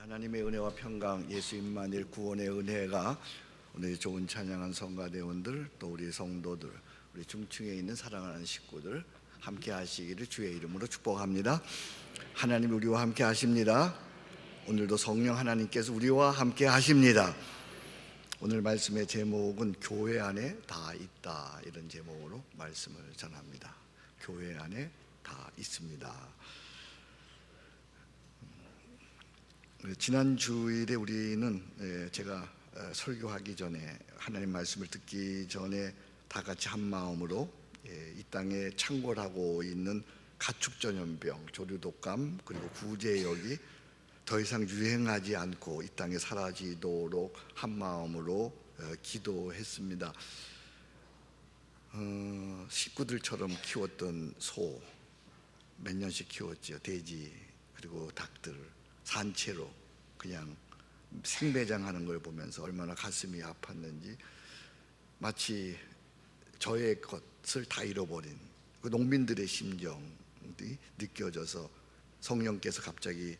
하나님의 은혜와 평강, 예수 임마누엘 구원의 은혜가 오늘 좋은 찬양한 성가대원들, 또 우리 성도들, 우리 중층에 있는 사랑하는 식구들 함께 하시기를 주의 이름으로 축복합니다. 하나님 우리와 함께 하십니다. 오늘도 성령 하나님께서 우리와 함께 하십니다. 오늘 말씀의 제목은 교회 안에 다 있다, 이런 제목으로 말씀을 전합니다. 교회 안에 다 있습니다. 지난 주일에 우리는 제가 설교하기 전에, 하나님 말씀을 듣기 전에 다 같이 한 마음으로 이 땅에 창궐하고 있는 가축전염병, 조류독감, 그리고 구제역이 더 이상 유행하지 않고 이 땅에 사라지도록 한 마음으로 기도했습니다. 식구들처럼 키웠던 소 몇 년씩 키웠죠. 돼지 그리고 닭들 산채로 그냥 생배장하는 걸 보면서 얼마나 가슴이 아팠는지, 마치 저의 것을 다 잃어버린 그 농민들의 심정이 느껴져서 성령께서 갑자기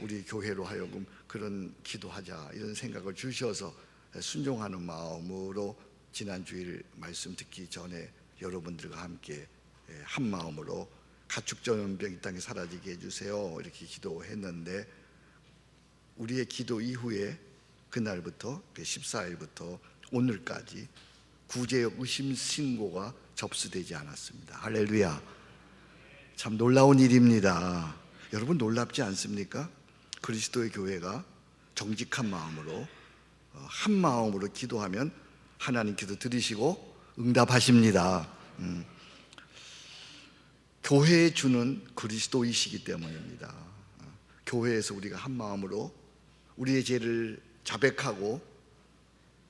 우리 교회로 하여금 그런 기도하자, 이런 생각을 주셔서 순종하는 마음으로 지난 주일 말씀 듣기 전에 여러분들과 함께 한 마음으로 가축전염병 이 땅에 사라지게 해주세요, 이렇게 기도했는데, 우리의 기도 이후에 그날부터 14일부터 오늘까지 구제역 의심 신고가 접수되지 않았습니다. 할렐루야. 참 놀라운 일입니다. 여러분 놀랍지 않습니까? 그리스도의 교회가 정직한 마음으로 한 마음으로 기도하면 하나님께서 들으시고 응답하십니다. 교회에 주는 그리스도이시기 때문입니다. 교회에서 우리가 한 마음으로 우리의 죄를 자백하고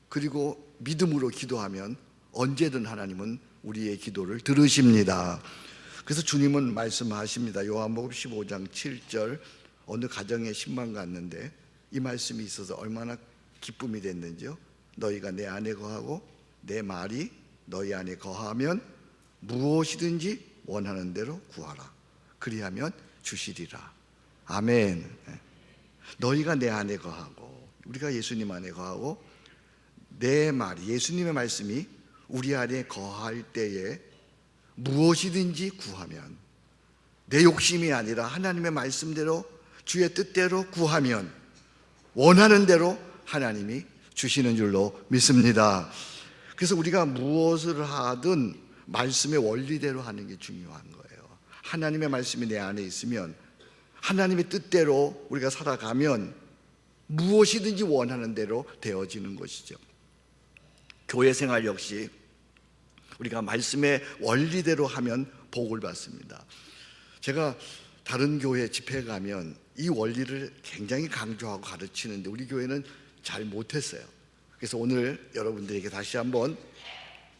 그리고 믿음으로 기도하면 언제든 하나님은 우리의 기도를 들으십니다. 그래서 주님은 말씀하십니다. 요한복음 15장 7절, 어느 가정에 10만 갔는데 이 말씀이 있어서 얼마나 기쁨이 됐는지요. 너희가 내 안에 거하고 내 말이 너희 안에 거하면 무엇이든지 원하는 대로 구하라. 그리하면 주시리라. 아멘. 너희가 내 안에 거하고, 우리가 예수님 안에 거하고, 내 말이, 예수님의 말씀이 우리 안에 거할 때에 무엇이든지 구하면, 내 욕심이 아니라 하나님의 말씀대로 주의 뜻대로 구하면 원하는 대로 하나님이 주시는 줄로 믿습니다. 그래서 우리가 무엇을 하든 말씀의 원리대로 하는 게 중요한 거예요. 하나님의 말씀이 내 안에 있으면, 하나님의 뜻대로 우리가 살아가면 무엇이든지 원하는 대로 되어지는 것이죠. 교회 생활 역시 우리가 말씀의 원리대로 하면 복을 받습니다. 제가 다른 교회 집회에 가면 이 원리를 굉장히 강조하고 가르치는데 우리 교회는 잘 못했어요. 그래서 오늘 여러분들에게 다시 한번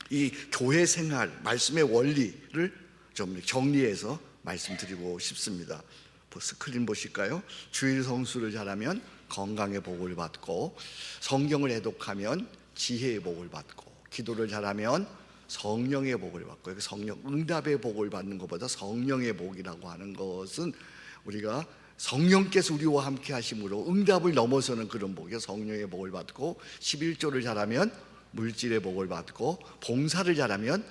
이 교회 생활, 말씀의 원리를 좀 정리해서 말씀드리고 싶습니다. 스크린 보실까요? 주일 성수를 잘하면 건강의 복을 받고, 성경을 애독하면 지혜의 복을 받고, 기도를 잘하면 성령의 복을 받고, 여기 성령 응답의 복을 받는 것보다 성령의 복이라고 하는 것은 우리가 성령께서 우리와 함께 하심으로 응답을 넘어서는 그런 복이요, 성령의 복을 받고, 11조를 잘하면 물질의 복을 받고, 봉사를 잘하면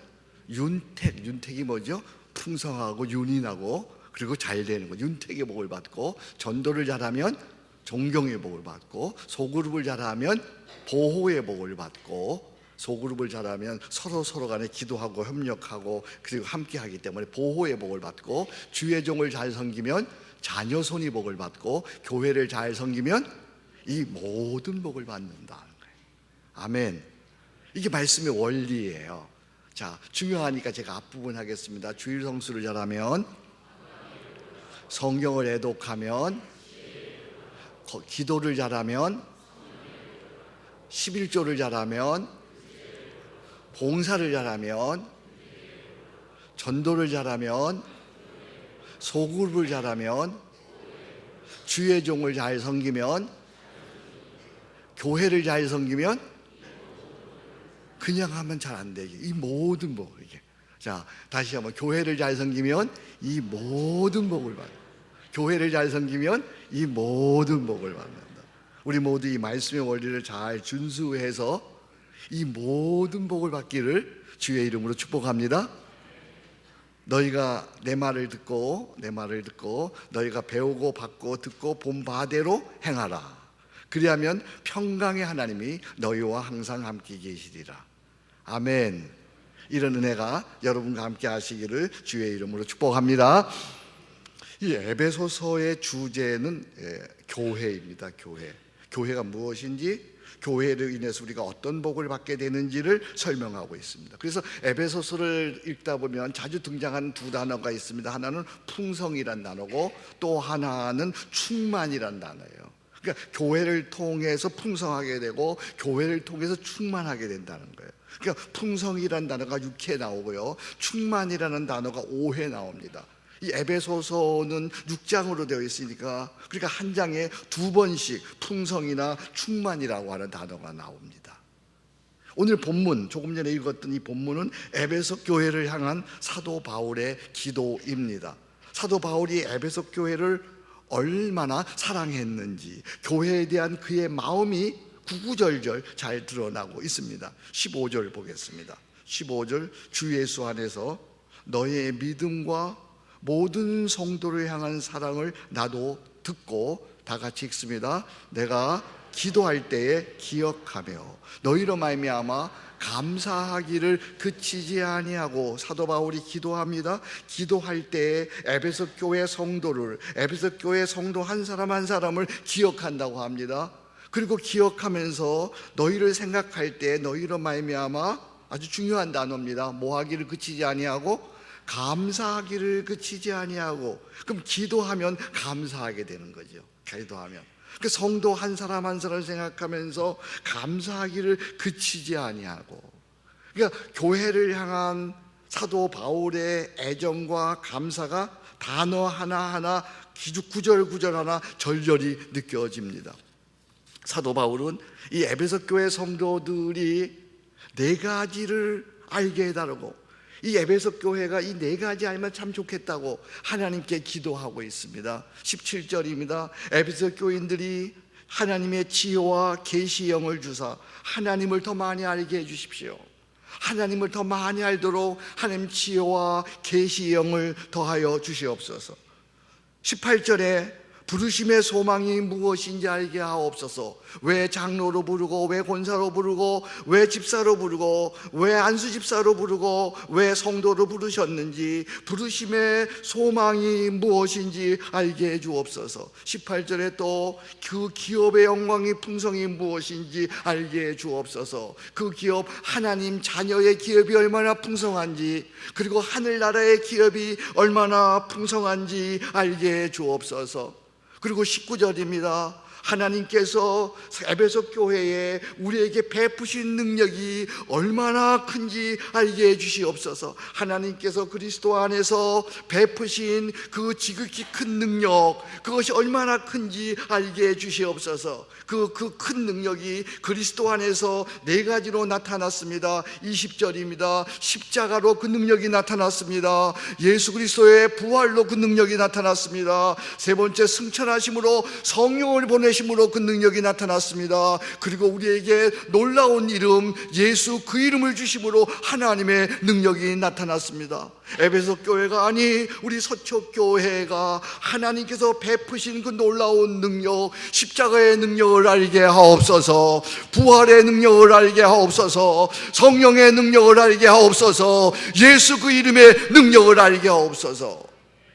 윤택이 뭐죠? 풍성하고 윤이 나고 그리고 잘 되는 거, 윤택의 복을 받고, 전도를 잘하면 존경의 복을 받고, 소그룹을 잘하면 보호의 복을 받고, 소그룹을 잘하면 서로 간에 기도하고 협력하고 그리고 함께 하기 때문에 보호의 복을 받고, 주의 종을 잘 섬기면 자녀손이 복을 받고, 교회를 잘 섬기면 이 모든 복을 받는다는 거예요. 아멘. 이게 말씀의 원리예요. 자, 중요하니까 제가 앞부분 하겠습니다. 주일 성수를 잘하면, 성경을 애독하면, 기도를 잘하면, 11조를 잘하면, 봉사를 잘하면, 전도를 잘하면, 소그룹을 잘하면, 주의 종을 잘 섬기면, 교회를 잘 섬기면, 그냥 하면 잘 안 되지. 이 모든 복, 이게. 자, 다시 한번. 교회를 잘 섬기면 이 모든 복을 받아. 교회를 잘 섬기면 이 모든 복을 받는다. 우리 모두 이 말씀의 원리를 잘 준수해서 이 모든 복을 받기를 주의 이름으로 축복합니다. 너희가 내 말을 듣고 너희가 배우고 받고 듣고 본 바대로 행하라. 그리하면 평강의 하나님이 너희와 항상 함께 계시리라. 아멘. 이런 은혜가 여러분과 함께 하시기를 주의 이름으로 축복합니다. 이 에베소서의 주제는 교회입니다. 교회가 무엇인지, 교회로 인해서 우리가 어떤 복을 받게 되는지를 설명하고 있습니다. 그래서 에베소서를 읽다 보면 자주 등장하는 두 단어가 있습니다. 하나는 풍성이란 단어고 또 하나는 충만이란 단어예요. 그러니까 교회를 통해서 풍성하게 되고 교회를 통해서 충만하게 된다는 거예요. 그러니까 풍성이란 단어가 6회 나오고요, 충만이라는 단어가 5회 나옵니다. 이 에베소서는 6장으로 되어 있으니까, 그러니까 한 장에 2번씩 풍성이나 충만이라고 하는 단어가 나옵니다. 오늘 본문, 조금 전에 읽었던 이 본문은 에베소 교회를 향한 사도 바울의 기도입니다. 사도 바울이 에베소 교회를 얼마나 사랑했는지, 교회에 대한 그의 마음이 구구절절 잘 드러나고 있습니다. 15절 보겠습니다. 15절, 주 예수 안에서 너의 믿음과 모든 성도를 향한 사랑을 나도 듣고, 다 같이 읽습니다. 내가 기도할 때에 기억하며 너희로 말미암아 감사하기를 그치지 아니하고. 사도 바울이 기도합니다. 기도할 때에 에베소 교회 성도를, 에베소 교회 성도 한 사람 한 사람을 기억한다고 합니다. 그리고 기억하면서 너희를 생각할 때 너희로 말미암아, 아주 중요한 단어입니다. 뭐 하기를 그치지 아니하고 감사하기를 그치지 아니하고. 그럼 기도하면 감사하게 되는 거죠. 기도하면 그 성도 한 사람 한 사람을 생각하면서 감사하기를 그치지 아니하고. 그러니까 교회를 향한 사도 바울의 애정과 감사가 단어 하나하나, 구절 하나 절절히 느껴집니다. 사도 바울은 이 에베소 교회 성도들이 4가지를 알게 해달라고, 이 에베소 교회가 이 4가지 알면 참 좋겠다고 하나님께 기도하고 있습니다. 17절입니다. 에베소 교인들이 하나님의 지혜와 계시의 영을 주사 하나님을 더 많이 알게 해주십시오. 하나님을 더 많이 알도록 하나님 지혜와 계시의 영을 더하여 주시옵소서. 18절에 부르심의 소망이 무엇인지 알게 하옵소서. 왜 장로로 부르고, 왜 권사로 부르고, 왜 집사로 부르고, 왜 안수 집사로 부르고, 왜 성도로 부르셨는지, 부르심의 소망이 무엇인지 알게 해 주옵소서. 18절에 또 그 기업의 영광이 풍성이 무엇인지 알게 해 주옵소서. 그 기업, 하나님 자녀의 기업이 얼마나 풍성한지, 그리고 하늘나라의 기업이 얼마나 풍성한지 알게 해 주옵소서. 그리고 19절입니다. 하나님께서 에베소 교회에 우리에게 베푸신 능력이 얼마나 큰지 알게 해주시옵소서. 하나님께서 그리스도 안에서 베푸신 그 지극히 큰 능력, 그것이 얼마나 큰지 알게 해주시옵소서. 그 큰 능력이 그리스도 안에서 4가지로 나타났습니다. 20절입니다. 십자가로 그 능력이 나타났습니다. 예수 그리스도의 부활로 그 능력이 나타났습니다. 3번째, 승천하심으로 성령을 보내심으로 그 능력이 나타났습니다. 그리고 우리에게 놀라운 이름, 예수 그 이름을 주심으로 하나님의 능력이 나타났습니다. 에베소 교회가, 아니 우리 서초 교회가 하나님께서 베푸신 그 놀라운 능력, 십자가의 능력을 알게 하옵소서. 부활의 능력을 알게 하옵소서. 성령의 능력을 알게 하옵소서. 예수 그 이름의 능력을 알게 하옵소서.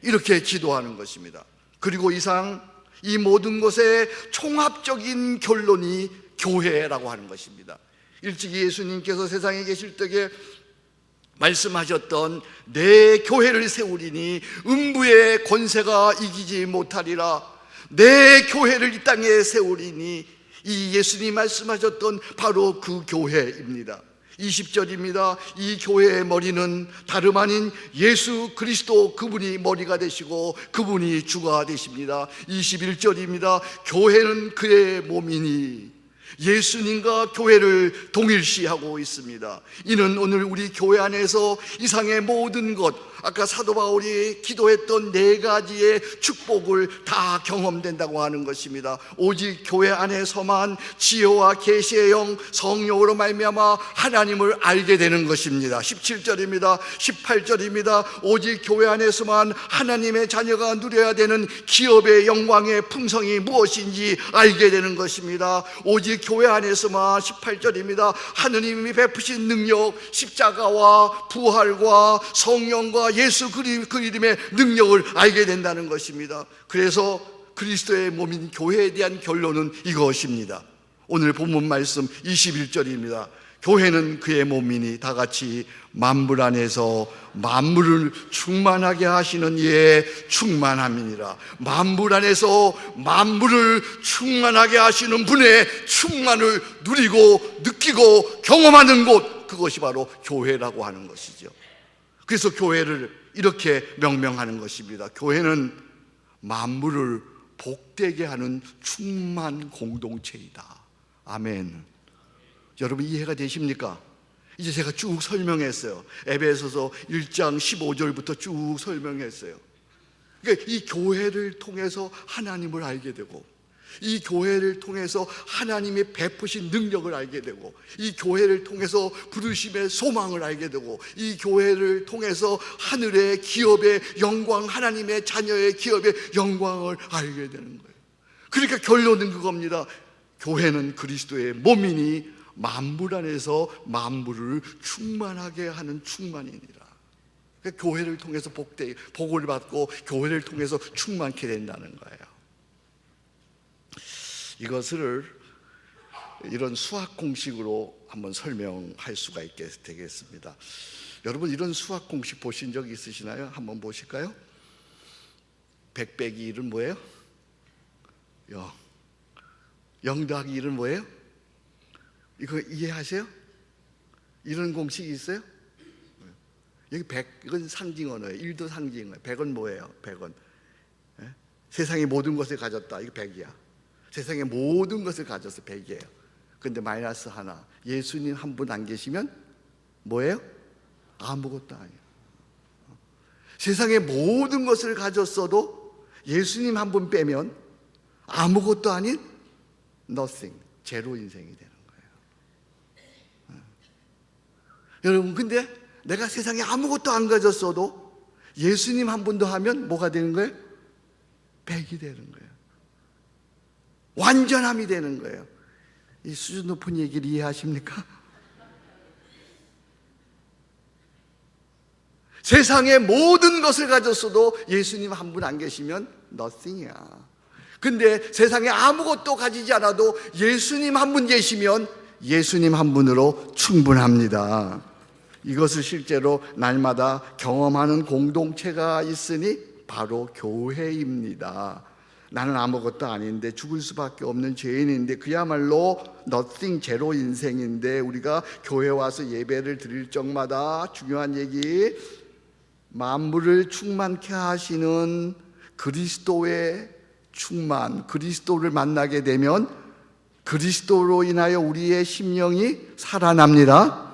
이렇게 기도하는 것입니다. 그리고 이상 이 모든 것의 총합적인 결론이 교회라고 하는 것입니다. 일찍이 예수님께서 세상에 계실 때에 말씀하셨던 내 교회를 세우리니 음부의 권세가 이기지 못하리라. 내 교회를 이 땅에 세우리니, 이 예수님 말씀하셨던 바로 그 교회입니다. 20절입니다. 이 교회의 머리는 다름 아닌 예수 그리스도, 그분이 머리가 되시고 그분이 주가 되십니다. 21절입니다. 교회는 그의 몸이니, 예수님과 교회를 동일시하고 있습니다. 이는 오늘 우리 교회 안에서 이상의 모든 것, 아까 사도 바울이 기도했던 4가지의 축복을 다 경험된다고 하는 것입니다. 오직 교회 안에서만 지혜와 계시의 영 성령으로 말미암아 하나님을 알게 되는 것입니다. 17절입니다. 18절입니다. 오직 교회 안에서만 하나님의 자녀가 누려야 되는 기업의 영광의 풍성이 무엇인지 알게 되는 것입니다. 오직 교회 안에서만 18절입니다. 하느님이 베푸신 능력, 십자가와 부활과 성령과 예수 그 이름의 능력을 알게 된다는 것입니다. 그래서 그리스도의 몸인 교회에 대한 결론은 이것입니다. 오늘 본문 말씀 21절입니다. 교회는 그의 몸이니 다 같이 만물 안에서 만물을 충만하게 하시는 이에 충만함이니라. 만물 안에서 만물을 충만하게 하시는 분의 충만을 누리고 느끼고 경험하는 곳, 그것이 바로 교회라고 하는 것이죠. 그래서 교회를 이렇게 명명하는 것입니다. 교회는 만물을 복되게 하는 충만 공동체이다. 아멘. 여러분 이해가 되십니까? 이제 제가 쭉 설명했어요. 에베소서 1장 15절부터 쭉 설명했어요. 그러니까 이 교회를 통해서 하나님을 알게 되고, 이 교회를 통해서 하나님이 베푸신 능력을 알게 되고, 이 교회를 통해서 부르심의 소망을 알게 되고, 이 교회를 통해서 하늘의 기업의 영광, 하나님의 자녀의 기업의 영광을 알게 되는 거예요. 그러니까 결론은 그겁니다. 교회는 그리스도의 몸이니 만물 안에서 만물을 충만하게 하는 충만이니라. 그러니까 교회를 통해서 복을 받고 교회를 통해서 충만케 된다는 거예요. 이것을 이런 수학 공식으로 한번 설명할 수가 되겠습니다. 여러분 이런 수학 공식 보신 적 있으시나요? 한번 보실까요? 100 빼기 1은 뭐예요? 0 더하기 1은 뭐예요? 이거 이해하세요? 이런 공식이 있어요? 여기 100, 이건 상징 언어예요. 1도 상징, 100은 뭐예요? 100은 세상의 모든 것을 가졌다. 이거 100이야. 세상의 모든 것을 가져서 100이에요. 그런데 마이너스 하나, 예수님 한 분 안 계시면 뭐예요? 아무것도 아니에요. 세상의 모든 것을 가졌어도 예수님 한 분 빼면 아무것도 아닌 nothing, 제로 인생이 되는 거예요. 여러분, 근데 내가 세상에 아무것도 안 가졌어도 예수님 한 분 더 하면 뭐가 되는 거예요? 100이 되는 거예요. 완전함이 되는 거예요. 이 수준 높은 얘기를 이해하십니까? 세상의 모든 것을 가졌어도 예수님 한 분 안 계시면 nothing이야. 근데 세상에 아무것도 가지지 않아도 예수님 한 분 계시면 예수님 한 분으로 충분합니다. 이것을 실제로 날마다 경험하는 공동체가 있으니 바로 교회입니다. 나는 아무것도 아닌데 죽을 수밖에 없는 죄인인데 그야말로 nothing, 제로 인생인데 우리가 교회 와서 예배를 드릴 적마다 중요한 얘기, 만물을 충만케 하시는 그리스도의 충만, 그리스도를 만나게 되면 그리스도로 인하여 우리의 심령이 살아납니다.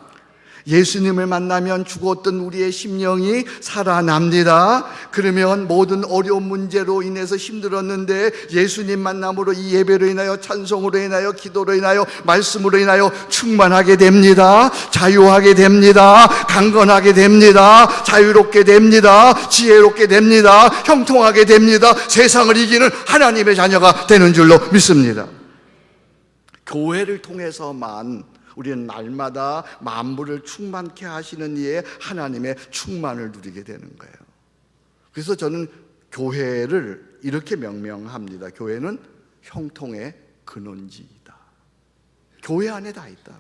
예수님을 만나면 죽었던 우리의 심령이 살아납니다. 그러면 모든 어려운 문제로 인해서 힘들었는데 예수님 만남으로 이 예배로 인하여 찬송으로 인하여 기도로 인하여 말씀으로 인하여 충만하게 됩니다. 자유하게 됩니다. 강건하게 됩니다. 자유롭게 됩니다. 지혜롭게 됩니다. 형통하게 됩니다. 세상을 이기는 하나님의 자녀가 되는 줄로 믿습니다. 교회를 통해서만 우리는 날마다 만물을 충만케 하시는 이의 하나님의 충만을 누리게 되는 거예요. 그래서 저는 교회를 이렇게 명명합니다. 교회는 형통의 근원지이다. 교회 안에 다 있다.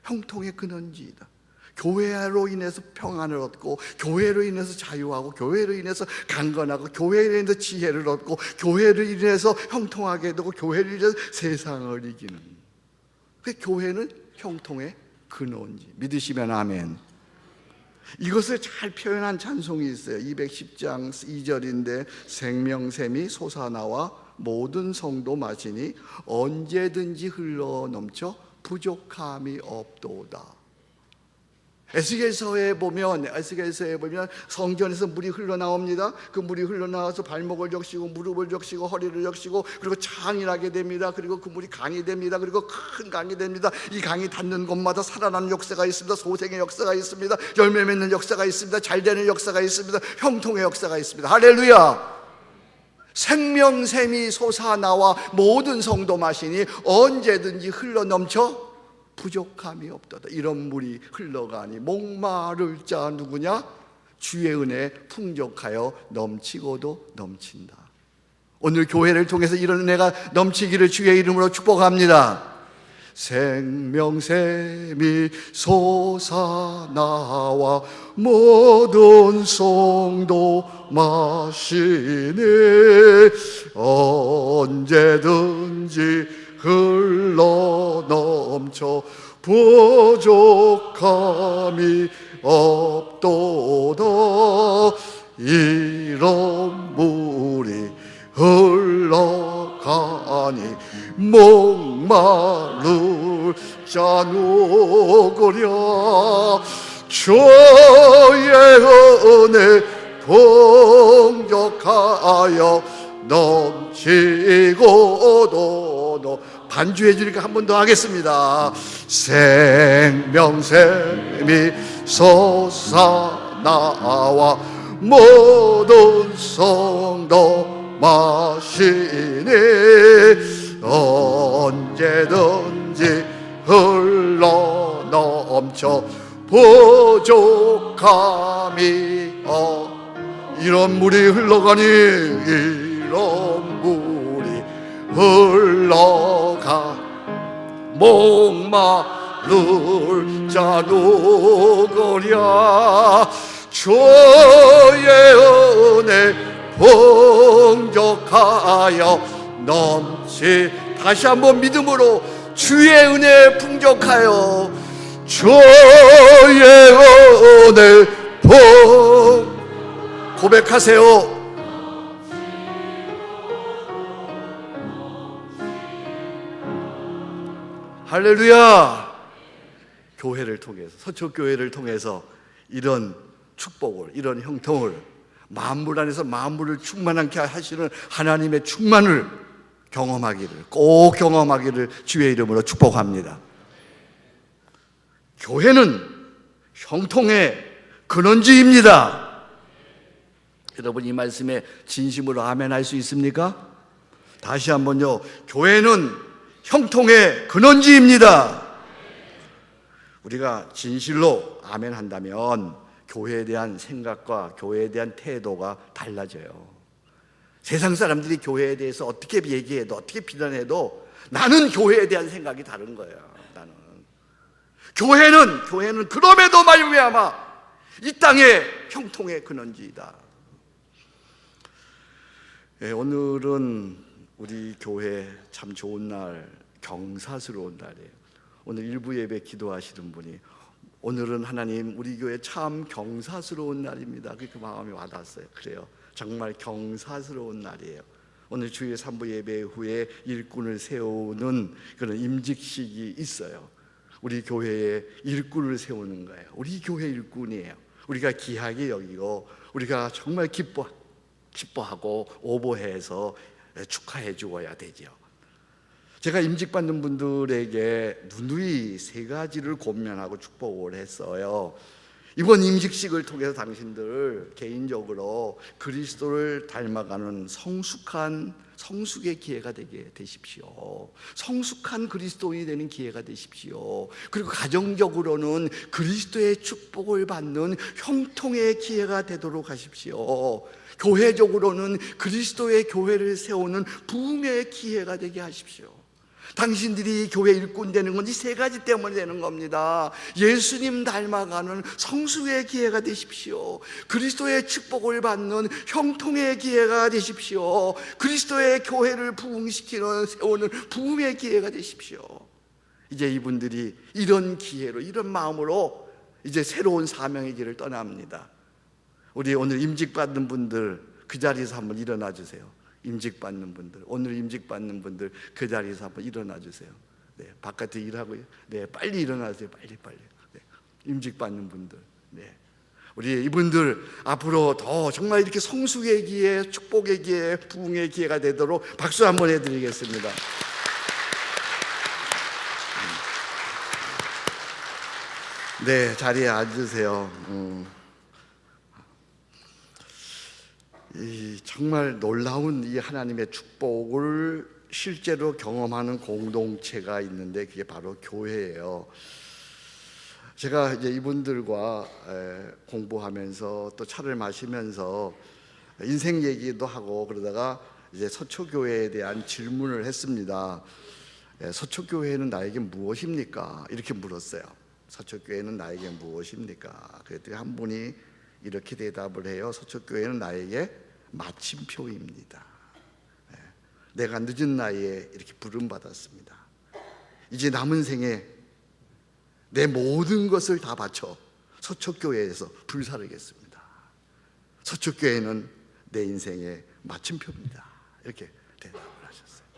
형통의 근원지이다. 교회로 인해서 평안을 얻고, 교회로 인해서 자유하고, 교회로 인해서 강건하고, 교회로 인해서 지혜를 얻고, 교회로 인해서 형통하게 되고, 교회로 인해서 세상을 이기는, 그 교회는 형통의 근원지. 믿으시면 아멘. 이것을 잘 표현한 찬송이 있어요. 210장 2절인데 생명샘이 솟아나와 모든 성도 마시니 언제든지 흘러 넘쳐 부족함이 없도다. 에스겔서에 보면 성전에서 물이 흘러나옵니다. 그 물이 흘러나와서 발목을 적시고 무릎을 적시고 허리를 적시고 그리고 창이나게 됩니다. 그리고 그 물이 강이 됩니다. 그리고 큰 강이 됩니다. 이 강이 닿는 곳마다 살아나는 역사가 있습니다. 소생의 역사가 있습니다. 열매 맺는 역사가 있습니다. 잘되는 역사가 있습니다. 형통의 역사가 있습니다. 할렐루야. 생명샘이 솟아나와 모든 성도 마시니 언제든지 흘러넘쳐 부족함이 없도다. 이런 물이 흘러가니 목마를 자 누구냐? 주의 은혜 풍족하여 넘치고도 넘친다. 오늘 교회를 통해서 이런 은혜가 넘치기를 주의 이름으로 축복합니다. 생명샘이 솟아나와 모든 성도 마시니 언제든지 흘러넘쳐 부족함이 없도다. 이런 물이 흘러가니 목마를 자 누구랴. 주의 은혜 풍족하여 넘치고도 반주해 주니까 한 번 더 하겠습니다. 생명샘이 솟아나와 모든 성도 마시니 언제든지 흘러넘쳐 부족함이 이런 물이 흘러가니 이런 물이 흘러가 목마를 자 누구랴. 주의 은혜 풍족하여 넘치. 다시 한번 믿음으로 주의 은혜 풍족하여 주의 은혜 고백하세요. 할렐루야. 교회를 통해서, 서초교회를 통해서 이런 축복을, 이런 형통을, 만물 안에서 만물을 충만하게 하시는 하나님의 충만을 경험하기를, 꼭 경험하기를 주의 이름으로 축복합니다. 교회는 형통의 근원지입니다. 여러분 이 말씀에 진심으로 아멘 할 수 있습니까? 다시 한번요. 교회는 형통의 근원지입니다. 우리가 진실로 아멘 한다면 교회에 대한 생각과 교회에 대한 태도가 달라져요. 세상 사람들이 교회에 대해서 어떻게 얘기해도 어떻게 비난해도 나는 교회에 대한 생각이 다른 거예요. 나는 교회는 그럼에도 말미암아 이 땅의 형통의 근원지이다. 예, 오늘은 우리 교회 참 좋은 날, 경사스러운 날이에요. 오늘 일부 예배 기도하시는 분이 오늘은 하나님 우리 교회 참 경사스러운 날입니다. 그 마음이 와닿았어요. 그래요. 정말 경사스러운 날이에요. 오늘 주일 3부 예배 후에 일꾼을 세우는 그런 임직식이 있어요. 우리 교회에 일꾼을 세우는 거예요. 우리 교회 일꾼이에요. 우리가 귀하게 여기고 우리가 정말 기뻐하고 오보해서 축하해 주어야 되죠. 제가 임직받는 분들에게 누누이 세 가지를 권면하고 축복을 했어요. 이번 임직식을 통해서 당신들 개인적으로 그리스도를 닮아가는 성숙의 기회가 되게 되십시오. 성숙한 그리스도인이 되는 기회가 되십시오. 그리고 가정적으로는 그리스도의 축복을 받는 형통의 기회가 되도록 하십시오. 교회적으로는 그리스도의 교회를 세우는 부흥의 기회가 되게 하십시오. 당신들이 교회 일꾼 되는 건 이 세 가지 때문에 되는 겁니다. 예수님 닮아가는 성숙의 기회가 되십시오. 그리스도의 축복을 받는 형통의 기회가 되십시오. 그리스도의 교회를 부흥시키는 세우는 부흥의 기회가 되십시오. 이제 이분들이 이런 기회로, 이런 마음으로 이제 새로운 사명의 길을 떠납니다. 우리 오늘 임직받는 분들 그 자리에서 한번 일어나 주세요. 임직받는 분들, 오늘 임직받는 분들 그 자리에서 한번 일어나 주세요. 네, 바깥에 일하고요. 네, 빨리 일어나세요. 빨리. 네. 임직받는 분들, 네. 우리 이분들 앞으로 더 정말 이렇게 성숙의 기회, 축복의 기회, 부흥의 기회가 되도록 박수 한번 해드리겠습니다. 네, 자리에 앉으세요. 정말 놀라운 이 하나님의 축복을 실제로 경험하는 공동체가 있는데 그게 바로 교회예요. 제가 이제 이분들과 공부하면서 또 차를 마시면서 인생 얘기도 하고 그러다가 이제 서초교회에 대한 질문을 했습니다. 서초교회는 나에게 무엇입니까? 이렇게 물었어요. 서초교회는 나에게 무엇입니까? 그랬더니 한 분이 이렇게 대답을 해요. 서초교회는 나에게 마침표입니다. 내가 늦은 나이에 이렇게 부름받았습니다. 이제 남은 생에 내 모든 것을 다 바쳐 서초교회에서 불사르겠습니다. 서초교회는 내 인생의 마침표입니다. 이렇게 대답을 하셨어요.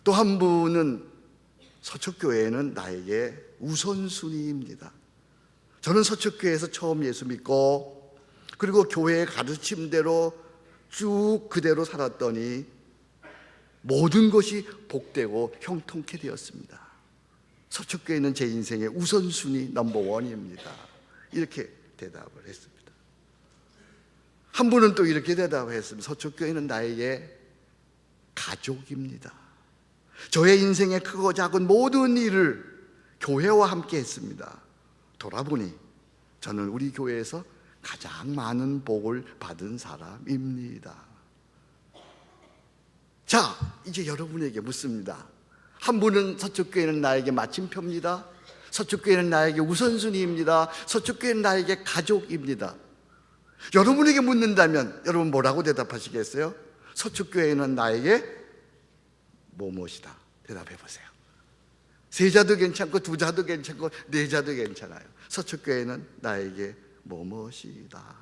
또 한 분은 서초교회는 나에게 우선순위입니다. 저는 서초교회에서 처음 예수 믿고 그리고 교회의 가르침대로 쭉 그대로 살았더니 모든 것이 복되고 형통케 되었습니다. 서초교회는 제 인생의 우선순위 넘버원입니다. 이렇게 대답을 했습니다. 한 분은 또 이렇게 대답을 했습니다. 서초교회는 나에게 가족입니다. 저의 인생의 크고 작은 모든 일을 교회와 함께 했습니다. 돌아보니 저는 우리 교회에서 가장 많은 복을 받은 사람입니다. 자, 이제 여러분에게 묻습니다. 한 분은 서초교회는 나에게 마침표입니다. 서초교회는 나에게 우선순위입니다. 서초교회는 나에게 가족입니다. 여러분에게 묻는다면 여러분 뭐라고 대답하시겠어요? 서초교회는 나에게 무엇이다. 대답해 보세요. 세 자도 괜찮고 두 자도 괜찮고 네 자도 괜찮아요. 서초교회는 나에게 무엇이다.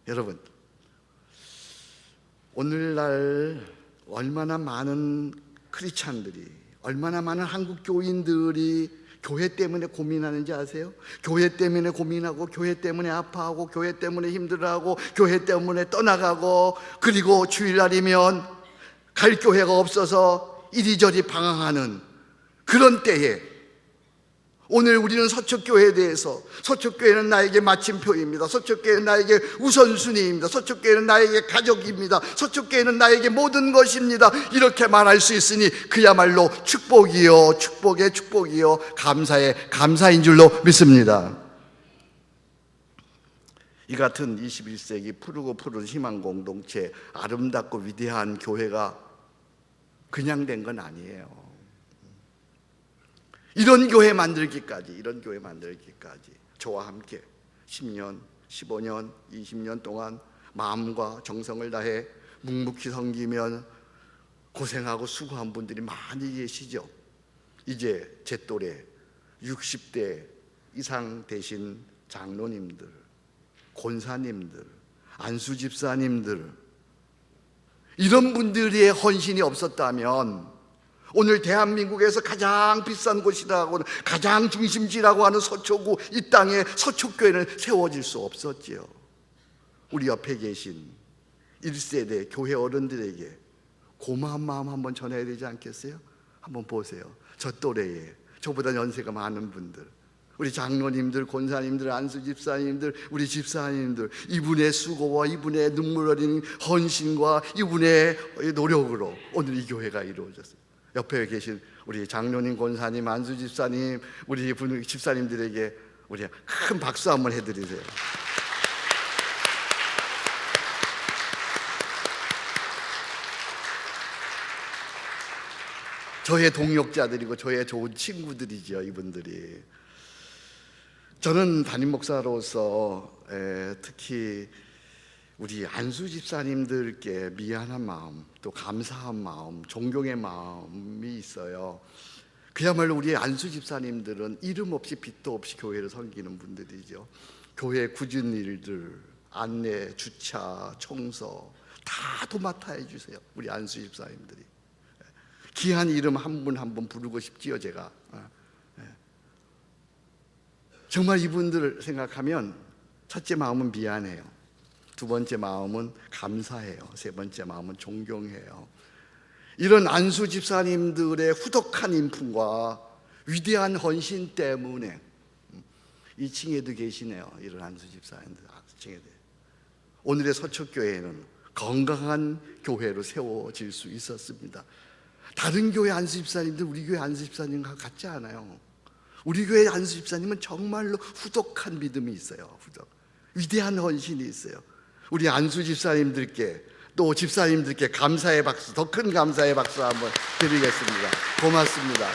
여러분, 오늘날 얼마나 많은 크리스찬들이, 얼마나 많은 한국 교인들이 교회 때문에 고민하는지 아세요? 교회 때문에 고민하고, 교회 때문에 아파하고, 교회 때문에 힘들어하고, 교회 때문에 떠나가고, 그리고 주일날이면 갈 교회가 없어서 이리저리 방황하는 그런 때에 오늘 우리는 서초교회에 대해서, 서초교회는 나에게 마침표입니다. 서초교회는 나에게 우선순위입니다. 서초교회는 나에게 가족입니다. 서초교회는 나에게 모든 것입니다. 이렇게 말할 수 있으니 그야말로 축복이요, 축복의 축복이요, 감사의 감사인 줄로 믿습니다. 이 같은 21세기 푸르고 푸른 희망 공동체, 아름답고 위대한 교회가 그냥 된 건 아니에요. 이런 교회 만들기까지 저와 함께 10년, 15년, 20년 동안 마음과 정성을 다해 묵묵히 섬기면 고생하고 수고한 분들이 많이 계시죠. 이제 제 또래 60대 이상 되신 장로님들, 권사님들, 안수집사님들, 이런 분들의 헌신이 없었다면 오늘 대한민국에서 가장 비싼 곳이라고, 가장 중심지라고 하는 서초구, 이 땅에 서초교회는 세워질 수 없었지요. 우리 옆에 계신 1세대 교회 어른들에게 고마운 마음 한번 전해야 되지 않겠어요? 한번 보세요. 저 또래에, 저보다 연세가 많은 분들, 우리 장로님들, 권사님들, 안수집사님들, 우리 집사님들, 이분의 수고와 이분의 눈물 어린 헌신과 이분의 노력으로 오늘 이 교회가 이루어졌어요. 옆에 계신 우리 장로님, 권사님, 안수집사님, 우리 집사님들에게 우리 큰 박수 한번 해드리세요. 저의 동역자들이고 저의 좋은 친구들이죠, 이분들이. 저는 담임 목사로서 특히 우리 안수 집사님들께 미안한 마음, 또 감사한 마음, 존경의 마음이 있어요. 그야말로 우리 안수 집사님들은 이름 없이 빚도 없이 교회를 섬기는 분들이죠. 교회 굳은 일들, 안내, 주차, 청소 다 도맡아 해주세요. 우리 안수 집사님들이 귀한 이름 한 분 한 분 부르고 싶지요, 제가. 정말 이분들을 생각하면 첫째 마음은 미안해요. 두 번째 마음은 감사해요. 세 번째 마음은 존경해요. 이런 안수 집사님들의 후덕한 인품과 위대한 헌신 때문에 2층에도 계시네요. 이런 안수 집사님들 2층에도. 오늘의 서초교회는 건강한 교회로 세워질 수 있었습니다. 다른 교회 안수 집사님들 우리 교회 안수 집사님과 같지 않아요. 우리 교회 안수 집사님은 정말로 후덕한 믿음이 있어요. 위대한 헌신이 있어요. 우리 안수 집사님들께 또 집사님들께 감사의 박수, 더 큰 감사의 박수 한번 드리겠습니다. 고맙습니다.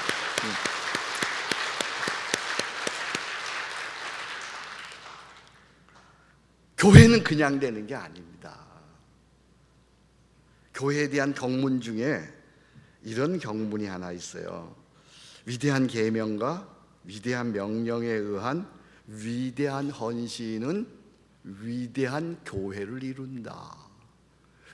교회는 그냥 되는 게 아닙니다. 교회에 대한 경문 중에 이런 경문이 하나 있어요. 위대한 계명과 위대한 명령에 의한 위대한 헌신은 위대한 교회를 이룬다.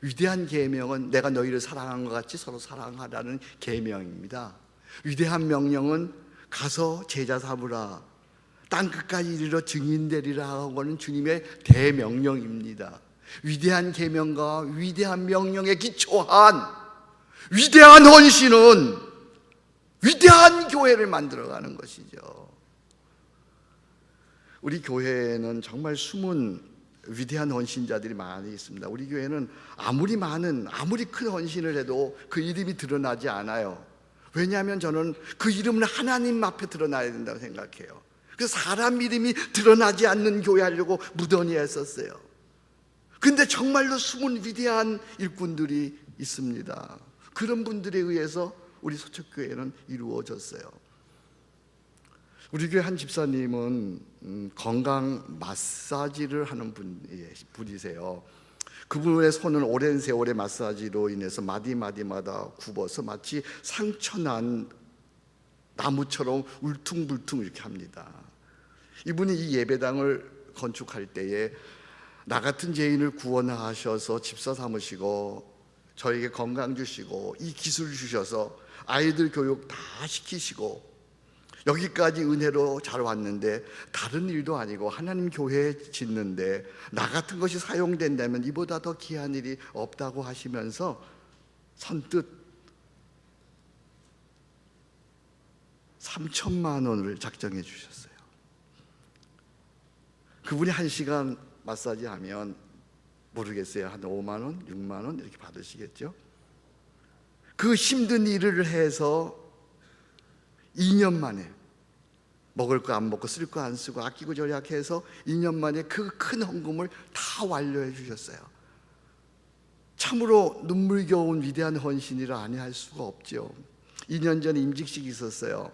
위대한 계명은 내가 너희를 사랑한 것 같이 서로 사랑하라는 계명입니다. 위대한 명령은 가서 제자 삼으라, 땅 끝까지 이르러 증인 되리라 하고는 주님의 대명령입니다. 위대한 계명과 위대한 명령에 기초한 위대한 헌신은 위대한 교회를 만들어가는 것이죠. 우리 교회에는 정말 숨은 위대한 헌신자들이 많이 있습니다. 우리 교회는 아무리 큰 헌신을 해도 그 이름이 드러나지 않아요. 왜냐하면 저는 그 이름은 하나님 앞에 드러나야 된다고 생각해요. 그래서 사람 이름이 드러나지 않는 교회 하려고 무던히 했었어요. 근데 정말로 숨은 위대한 일꾼들이 있습니다. 그런 분들에 의해서 우리 서초교회는 이루어졌어요. 우리 교회 한 집사님은 건강 마사지를 하는 분이세요. 그분의 손은 오랜 세월의 마사지로 인해서 마디마디마다 굽어서 마치 상처난 나무처럼 울퉁불퉁 이렇게 합니다. 이분이 이 예배당을 건축할 때에 나 같은 죄인을 구원하셔서 집사 삼으시고 저에게 건강 주시고 이 기술 주셔서 아이들 교육 다 시키시고 여기까지 은혜로 잘 왔는데 다른 일도 아니고 하나님 교회 짓는데 나 같은 것이 사용된다면 이보다 더 귀한 일이 없다고 하시면서 선뜻 3천만 원을 작정해 주셨어요. 그분이 1시간 마사지 하면 모르겠어요. 한 5만 원, 6만 원 이렇게 받으시겠죠. 그 힘든 일을 해서 2년 만에 먹을 거 안 먹고 쓸 거 안 쓰고 아끼고 절약해서 2년 만에 그 큰 헌금을 다 완료해 주셨어요. 참으로 눈물겨운 위대한 헌신이라 아니할 수가 없죠. 2년 전에 임직식이 있었어요.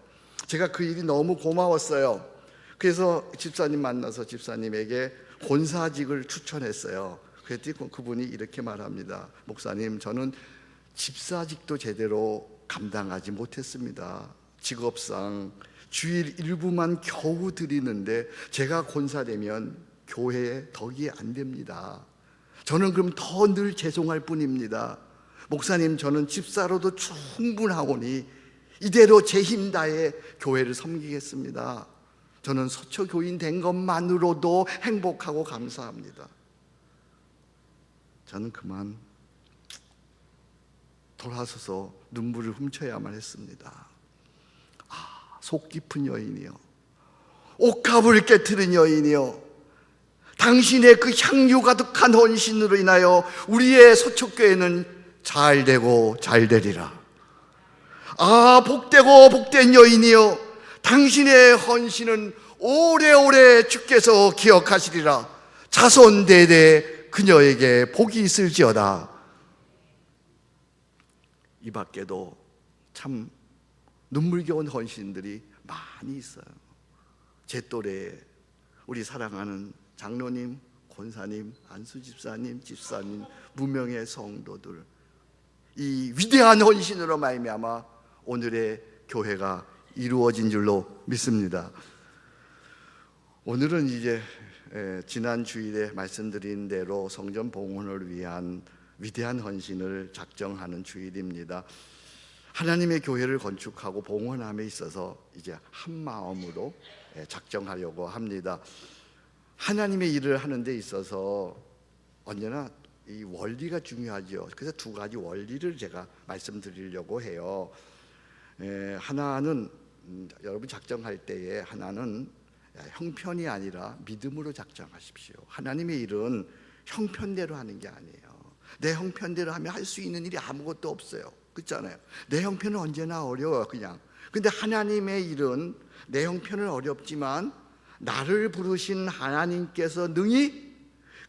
제가 그 일이 너무 고마웠어요. 그래서 집사님 만나서 집사님에게 권사직을 추천했어요. 그랬더니 그분이 이렇게 말합니다. 목사님, 저는 집사직도 제대로 감당하지 못했습니다. 직업상 주일 일부만 겨우 드리는데 제가 권사되면 교회에 덕이 안 됩니다. 저는 그럼 더 늘 죄송할 뿐입니다. 목사님, 저는 집사로도 충분하오니 이대로 제 힘 다해 교회를 섬기겠습니다. 저는 서초교인 된 것만으로도 행복하고 감사합니다. 저는 그만 돌아서서 눈물을 훔쳐야만 했습니다. 속 깊은 여인이요, 옥합을 깨트린 여인이요, 당신의 그 향유 가득한 헌신으로 인하여 우리의 서초교회는 잘되고 잘되리라. 복되고 복된 여인이요, 당신의 헌신은 오래오래 주께서 기억하시리라. 자손대대 그녀에게 복이 있을지어다. 이 밖에도 참 눈물겨운 헌신들이 많이 있어요. 제 또래에 우리 사랑하는 장로님, 권사님, 안수집사님, 집사님, 무명의 성도들, 이 위대한 헌신으로 말미암아 오늘의 교회가 이루어진 줄로 믿습니다. 오늘은 이제 지난 주일에 말씀드린 대로 성전 봉헌을 위한 위대한 헌신을 작정하는 주일입니다. 하나님의 교회를 건축하고 봉헌함에 있어서 이제 한 마음으로 작정하려고 합니다. 하나님의 일을 하는 데 있어서 언제나 이 원리가 중요하죠. 그래서 두 가지 원리를 제가 말씀드리려고 해요. 하나는 여러분 작정할 때에 하나는 형편이 아니라 믿음으로 작정하십시오. 하나님의 일은 형편대로 하는 게 아니에요. 내 형편대로 하면 할 수 있는 일이 아무것도 없어요. 그렇잖아요. 내 형편은 언제나 어려워요. 그냥. 근데 하나님의 일은 내 형편은 어렵지만 나를 부르신 하나님께서 능히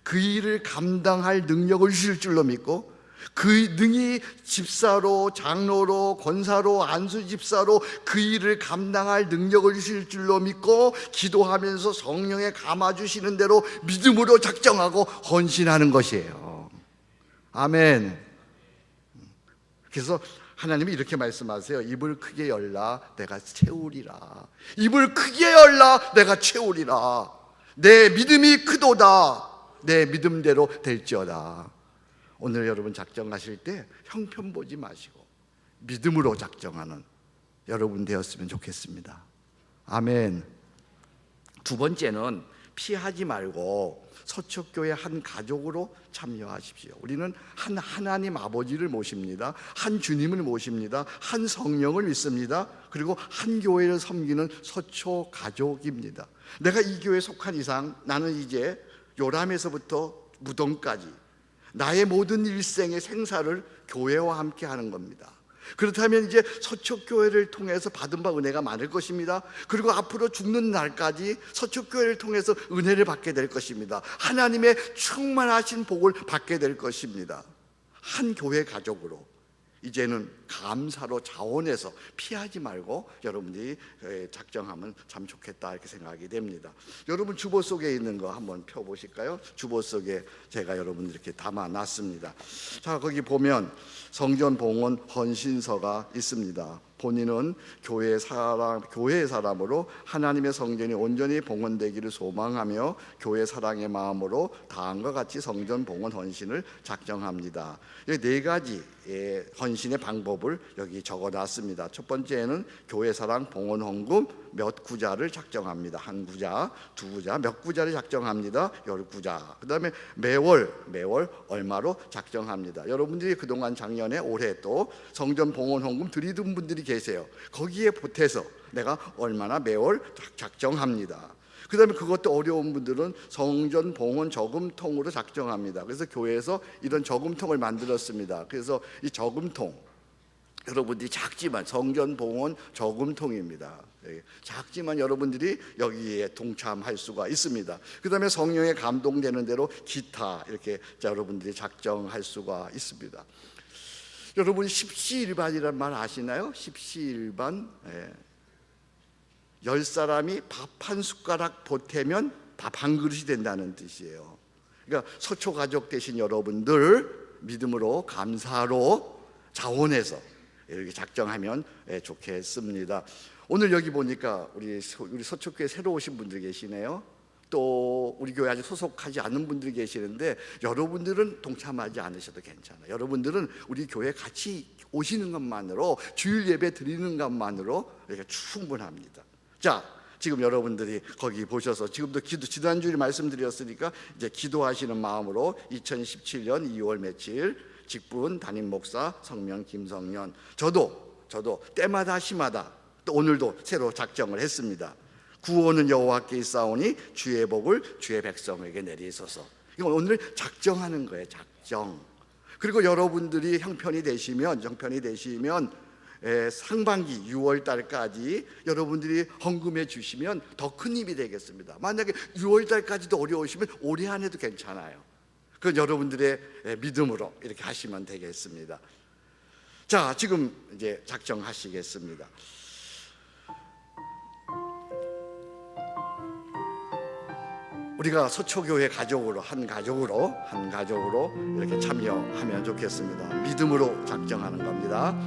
그 일을 감당할 능력을 주실 줄로 믿고, 그 능히 집사로, 장로로, 권사로, 안수집사로 그 일을 감당할 능력을 주실 줄로 믿고 기도하면서 성령에 감아주시는 대로 믿음으로 작정하고 헌신하는 것이에요. 아멘. 그래서 하나님이 이렇게 말씀하세요. 입을 크게 열라 내가 채우리라. 입을 크게 열라 내가 채우리라. 내 믿음이 크도다. 내 믿음대로 될지어다. 오늘 여러분 작정하실 때 형편 보지 마시고 믿음으로 작정하는 여러분 되었으면 좋겠습니다. 아멘. 두 번째는 피하지 말고 서초교회 한 가족으로 참여하십시오. 우리는 한 하나님 아버지를 모십니다. 한 주님을 모십니다. 한 성령을 믿습니다. 그리고 한 교회를 섬기는 서초 가족입니다. 내가 이 교회에 속한 이상 나는 이제 요람에서부터 무덤까지 나의 모든 일생의 생사를 교회와 함께 하는 겁니다. 그렇다면 이제 서초교회를 통해서 받은 바 은혜가 많을 것입니다. 그리고 앞으로 죽는 날까지 서초교회를 통해서 은혜를 받게 될 것입니다. 하나님의 충만하신 복을 받게 될 것입니다. 한 교회 가족으로 이제는 감사로 자원해서 피하지 말고 여러분들이 작정하면 참 좋겠다 이렇게 생각이 됩니다. 여러분 주보 속에 있는 거 한번 펴보실까요? 주보 속에 제가 여러분들 이렇게 담아놨습니다. 자, 거기 보면 성전 봉헌 헌신서가 있습니다. 본인은 교회의 사람으로 하나님의 성전이 온전히 봉헌되기를 소망하며 교회 사랑의 마음으로 다음과 같이 성전 봉헌 헌신을 작정합니다. 이 네 가지 헌신의 방법을 여기 적어놨습니다. 첫 번째는 교회 사랑 봉헌 헌금 몇 구자를 작정합니다. 한 구자, 두 구자, 몇 구자를 작정합니다. 10구자. 그 다음에 매월 얼마로 작정합니다. 여러분들이 그동안 작년에 올해 또 성전 봉헌 헌금 드리던 분들이 계세요. 거기에 보태서 내가 얼마나 매월 작정합니다. 그 다음에 그것도 어려운 분들은 성전 봉헌 저금통으로 작정합니다. 그래서 교회에서 이런 저금통을 만들었습니다. 그래서 이 저금통 여러분들이 작지만 성전 봉헌 저금통입니다. 작지만 여러분들이 여기에 동참할 수가 있습니다. 그 다음에 성령에 감동되는 대로 기타 이렇게 여러분들이 작정할 수가 있습니다. 여러분 십시일반이란 말 아시나요? 십시일반. 10사람이 밥 한 숟가락 보태면 밥 한 그릇이 된다는 뜻이에요. 그러니까 서초 가족 되신 여러분들 믿음으로 감사로 자원해서 이렇게 작정하면 좋겠습니다. 오늘 여기 보니까 우리 서초교회 새로 오신 분들 계시네요. 또 우리 교회 아직 소속하지 않는 분들이 계시는데 여러분들은 동참하지 않으셔도 괜찮아요. 여러분들은 우리 교회 같이 오시는 것만으로 주일 예배 드리는 것만으로 이렇게 충분합니다. 자, 지금 여러분들이 거기 보셔서 지금도 지난주에 말씀드렸으니까 이제 기도하시는 마음으로 2017년 2월 며칠 직분 담임 목사 성명 김성년, 저도 때마다 시마다 또 오늘도 새로 작정을 했습니다. 구원은 여호와께 있사오니 주의 복을 주의 백성에게 내리소서. 이건 오늘 작정하는 거예요. 작정. 그리고 여러분들이 형편이 되시면 상반기 6월 달까지 여러분들이 헌금해 주시면 더 큰 힘이 되겠습니다. 만약에 6월 달까지도 어려우시면 올해 안 해도 괜찮아요. 그건 여러분들의 믿음으로 이렇게 하시면 되겠습니다. 자, 지금 이제 작정하시겠습니다. 우리가 서초교회 가족으로 한 가족으로 이렇게 참여하면 좋겠습니다. 믿음으로 작정하는 겁니다.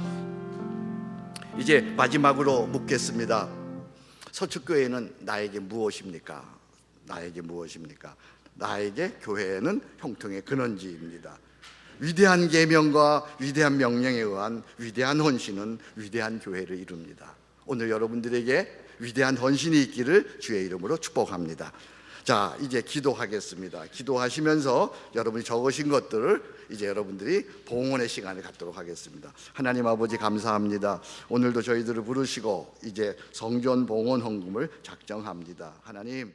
이제 마지막으로 묻겠습니다. 서초교회는 나에게 무엇입니까? 나에게 교회는 형통의 근원지입니다. 위대한 계명과 위대한 명령에 의한 위대한 헌신은 위대한 교회를 이룹니다. 오늘 여러분들에게 위대한 헌신이 있기를 주의 이름으로 축복합니다. 자, 이제 기도하겠습니다. 기도하시면서 여러분이 적으신 것들을 이제 여러분들이 봉헌의 시간을 갖도록 하겠습니다. 하나님 아버지 감사합니다. 오늘도 저희들을 부르시고 이제 성전 봉헌 헌금을 작정합니다. 하나님